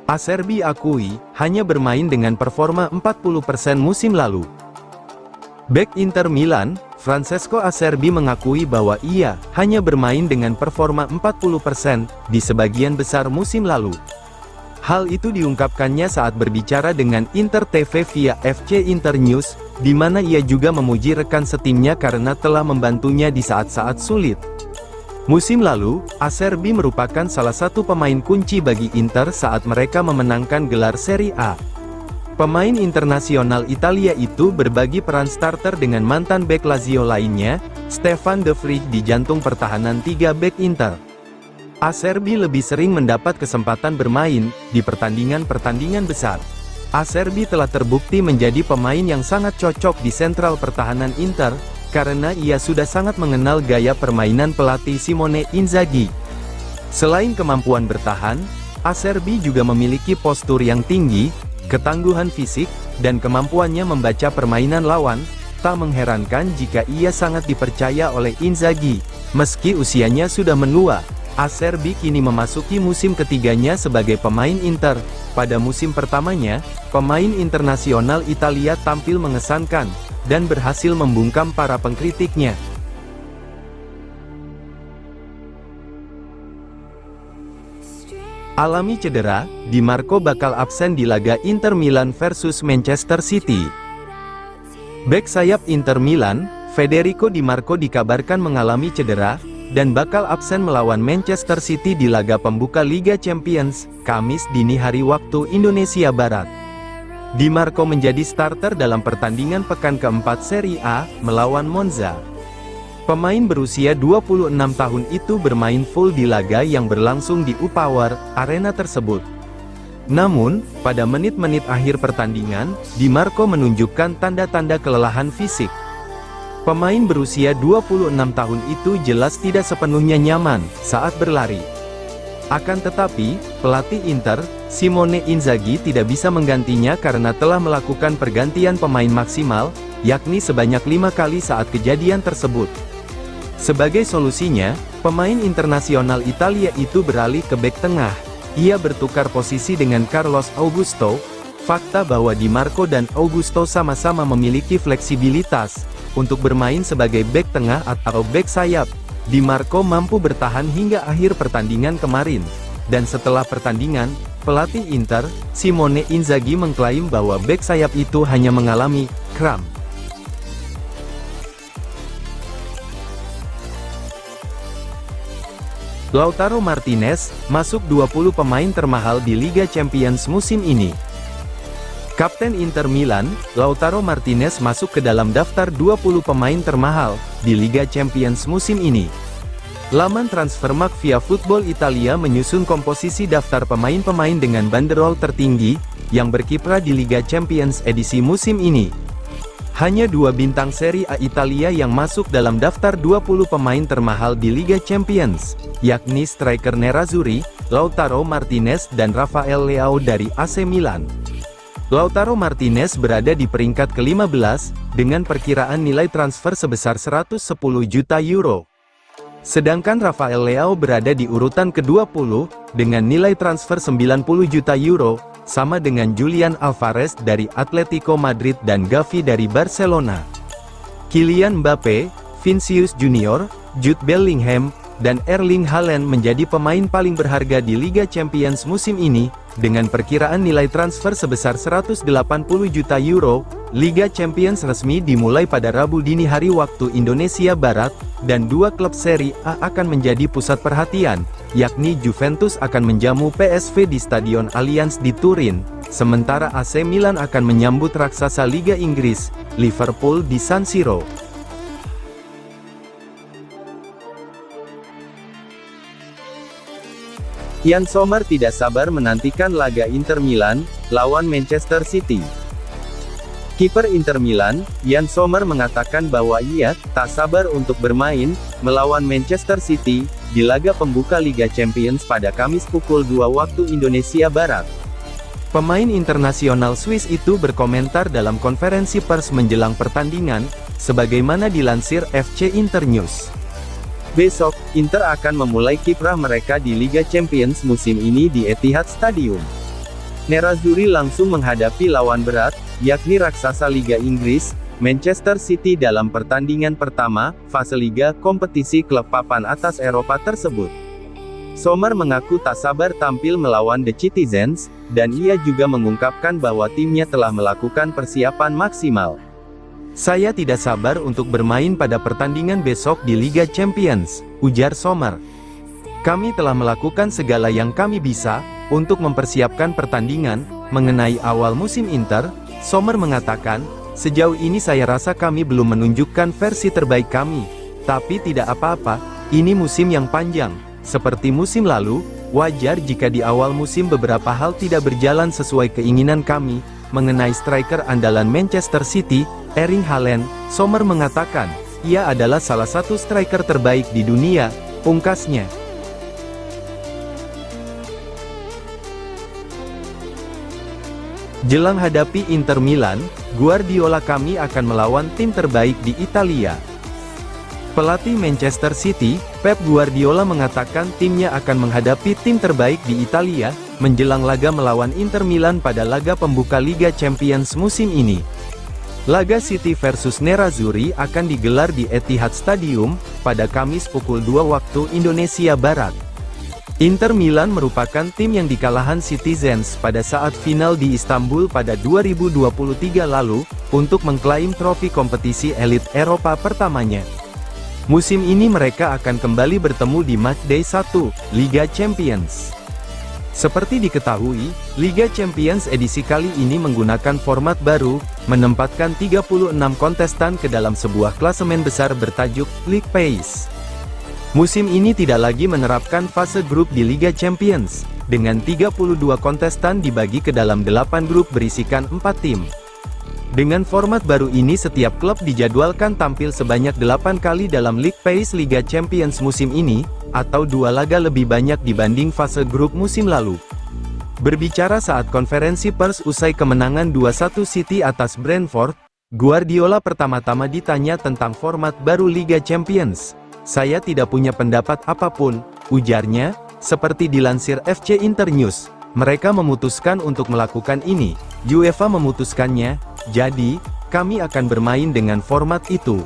Acerbi akui, hanya bermain dengan performa 40% musim lalu. Bek Inter Milan, Francesco Acerbi mengakui bahwa ia hanya bermain dengan performa 40% di sebagian besar musim lalu. Hal itu diungkapkannya saat berbicara dengan Inter TV via FC Inter News, di mana ia juga memuji rekan setimnya karena telah membantunya di saat-saat sulit. Musim lalu, Acerbi merupakan salah satu pemain kunci bagi Inter saat mereka memenangkan gelar Serie A. Pemain internasional Italia itu berbagi peran starter dengan mantan bek Lazio lainnya, Stefan De Vrij di jantung pertahanan 3 bek Inter. Acerbi lebih sering mendapat kesempatan bermain di pertandingan-pertandingan besar. Acerbi telah terbukti menjadi pemain yang sangat cocok di sentral pertahanan Inter, karena ia sudah sangat mengenal gaya permainan pelatih Simone Inzaghi. Selain kemampuan bertahan, Acerbi juga memiliki postur yang tinggi, ketangguhan fisik, dan kemampuannya membaca permainan lawan. Tak mengherankan jika ia sangat dipercaya oleh Inzaghi. Meski usianya sudah menua, Acerbi kini memasuki musim ketiganya sebagai pemain Inter. Pada musim pertamanya, pemain internasional Italia tampil mengesankan, dan berhasil membungkam para pengkritiknya. Alami cedera, Di Marco bakal absen di laga Inter Milan versus Manchester City. Bek sayap Inter Milan, Federico Di Marco dikabarkan mengalami cedera, dan bakal absen melawan Manchester City di laga pembuka Liga Champions, Kamis dini hari waktu Indonesia Barat. Di Marco menjadi starter dalam pertandingan pekan keempat Serie A, melawan Monza. Pemain berusia 26 tahun itu bermain full di laga yang berlangsung di U-Power Arena tersebut. Namun, pada menit-menit akhir pertandingan, Di Marco menunjukkan tanda-tanda kelelahan fisik. Pemain berusia 26 tahun itu jelas tidak sepenuhnya nyaman saat berlari. Akan tetapi, pelatih Inter, Simone Inzaghi tidak bisa menggantinya karena telah melakukan pergantian pemain maksimal, yakni sebanyak 5 kali saat kejadian tersebut. Sebagai solusinya, pemain internasional Italia itu beralih ke bek tengah. Ia bertukar posisi dengan Carlos Augusto. Fakta bahwa Di Marco dan Augusto sama-sama memiliki fleksibilitas untuk bermain sebagai bek tengah atau bek sayap. Di Marco mampu bertahan hingga akhir pertandingan kemarin. Dan setelah pertandingan, pelatih Inter, Simone Inzaghi mengklaim bahwa bek sayap itu hanya mengalami kram. Lautaro Martinez masuk 20 pemain termahal di Liga Champions musim ini. Kapten Inter Milan, Lautaro Martinez masuk ke dalam daftar 20 pemain termahal di Liga Champions musim ini. Laman Transfermarkt via Football Italia menyusun komposisi daftar pemain-pemain dengan banderol tertinggi yang berkiprah di Liga Champions edisi musim ini. Hanya 2 bintang Serie A Italia yang masuk dalam daftar 20 pemain termahal di Liga Champions, yakni striker Nerazzurri, Lautaro Martinez dan Rafael Leao dari AC Milan. Lautaro Martinez berada di peringkat ke-15, dengan perkiraan nilai transfer sebesar 110 juta euro. Sedangkan Rafael Leao berada di urutan ke-20, dengan nilai transfer 90 juta euro, sama dengan Julian Alvarez dari Atletico Madrid dan Gavi dari Barcelona. Kylian Mbappe, Vinicius Junior, Jude Bellingham, dan Erling Haaland menjadi pemain paling berharga di Liga Champions musim ini, dengan perkiraan nilai transfer sebesar 180 juta euro. Liga Champions resmi dimulai pada Rabu dini hari waktu Indonesia Barat, dan 2 klub Serie A akan menjadi pusat perhatian, yakni Juventus akan menjamu PSV di Stadion Allianz di Turin, sementara AC Milan akan menyambut raksasa Liga Inggris, Liverpool di San Siro. Yann Sommer tidak sabar menantikan laga Inter Milan lawan Manchester City. Kiper Inter Milan, Yann Sommer mengatakan bahwa ia tak sabar untuk bermain melawan Manchester City di laga pembuka Liga Champions pada Kamis pukul 2 waktu Indonesia Barat. Pemain internasional Swiss itu berkomentar dalam konferensi pers menjelang pertandingan, sebagaimana dilansir FC Inter News. Besok, Inter akan memulai kiprah mereka di Liga Champions musim ini di Etihad Stadium. Nerazzurri langsung menghadapi lawan berat, yakni raksasa Liga Inggris, Manchester City dalam pertandingan pertama, fase Liga kompetisi klub papan atas Eropa tersebut. Sommer mengaku tak sabar tampil melawan The Citizens, dan ia juga mengungkapkan bahwa timnya telah melakukan persiapan maksimal. "Saya tidak sabar untuk bermain pada pertandingan besok di Liga Champions," ujar Sommer. "Kami telah melakukan segala yang kami bisa untuk mempersiapkan pertandingan." Mengenai awal musim Inter, Sommer mengatakan, "Sejauh ini saya rasa kami belum menunjukkan versi terbaik kami. Tapi tidak apa-apa, ini musim yang panjang. Seperti musim lalu, wajar jika di awal musim beberapa hal tidak berjalan sesuai keinginan kami." Mengenai striker andalan Manchester City, Erling Haaland, Sommer mengatakan, "Ia adalah salah satu striker terbaik di dunia," pungkasnya. Jelang hadapi Inter Milan, Guardiola, "Kami akan melawan tim terbaik di Italia." Pelatih Manchester City, Pep Guardiola mengatakan timnya akan menghadapi tim terbaik di Italia, menjelang laga melawan Inter Milan pada laga pembuka Liga Champions musim ini. Laga City versus Nerazzurri akan digelar di Etihad Stadium, pada Kamis pukul 2 waktu Indonesia Barat. Inter Milan merupakan tim yang dikalahan Citizens pada saat final di Istanbul pada 2023 lalu, untuk mengklaim trofi kompetisi elit Eropa pertamanya. Musim ini mereka akan kembali bertemu di Matchday 1, Liga Champions. Seperti diketahui, Liga Champions edisi kali ini menggunakan format baru, menempatkan 36 kontestan ke dalam sebuah klasemen besar bertajuk League Pace. Musim ini tidak lagi menerapkan fase grup di Liga Champions, dengan 32 kontestan dibagi ke dalam 8 grup berisikan 4 tim. Dengan format baru ini setiap klub dijadwalkan tampil sebanyak 8 kali dalam League Pace Liga Champions musim ini, atau 2 laga lebih banyak dibanding fase grup musim lalu. Berbicara saat konferensi pers usai kemenangan 2-1 City atas Brentford, Guardiola pertama-tama ditanya tentang format baru Liga Champions. "Saya tidak punya pendapat apapun," ujarnya, seperti dilansir FC Internews. "Mereka memutuskan untuk melakukan ini, UEFA memutuskannya, jadi, kami akan bermain dengan format itu."